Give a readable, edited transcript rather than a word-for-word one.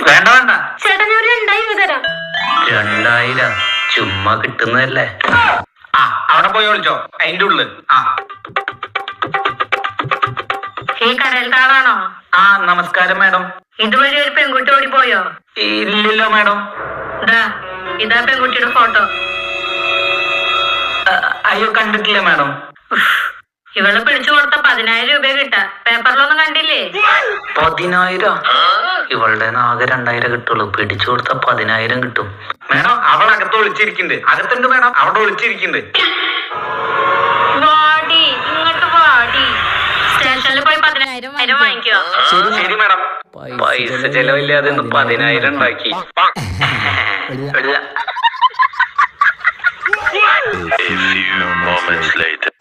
വേണ്ട വേണ്ട ചേട്ടൻ ഒരു 2000 തരാം. 2000 ചുമ്മാ കിട്ടുന്നതല്ലേ. ആ അവിടെ പോയി വിളിച്ചോ, അതിന്റെ ഉള്ളിൽ. ഈ കടയിലത്തെ ആളാണോ? ആ നമസ്കാരം മാഡം. ഇതുവഴി ഒരു പെൺകുട്ടി ഓടി പോയോ? ഇല്ലല്ലോ മാഡം. ഇതാ പെൺകുട്ടിയുടെ ഫോട്ടോ. അയ്യോ കണ്ടിട്ടില്ല മാഡം. ഇവള് പിടിച്ചു കൊടുത്ത 10,000 രൂപ കിട്ടാ. പേപ്പറിലൊന്നും കണ്ടില്ലേ? 10,000? ഇവളുടെ ആകെ 2,000 കിട്ടുള്ളൂ. പിടിച്ചു കൊടുത്ത 10,000 കിട്ടും മാഡം. അവൾ അകത്ത് ഒളിച്ചിരിക്കുന്നുണ്ട്. അകത്തുണ്ട് മാഡം, അവിടെ ഒളിച്ചിരിക്കുന്നുണ്ട്. വാടി ഇങ്ങോട്ട് വാടി. സ്റ്റേഷനിൽ പോയി 10,000 വാങ്ങിക്കോ. ശരി മാഡം. പൈസ ചെലവില്ലാതെ 10,000 ഉണ്ടാക്കി. A few moments later.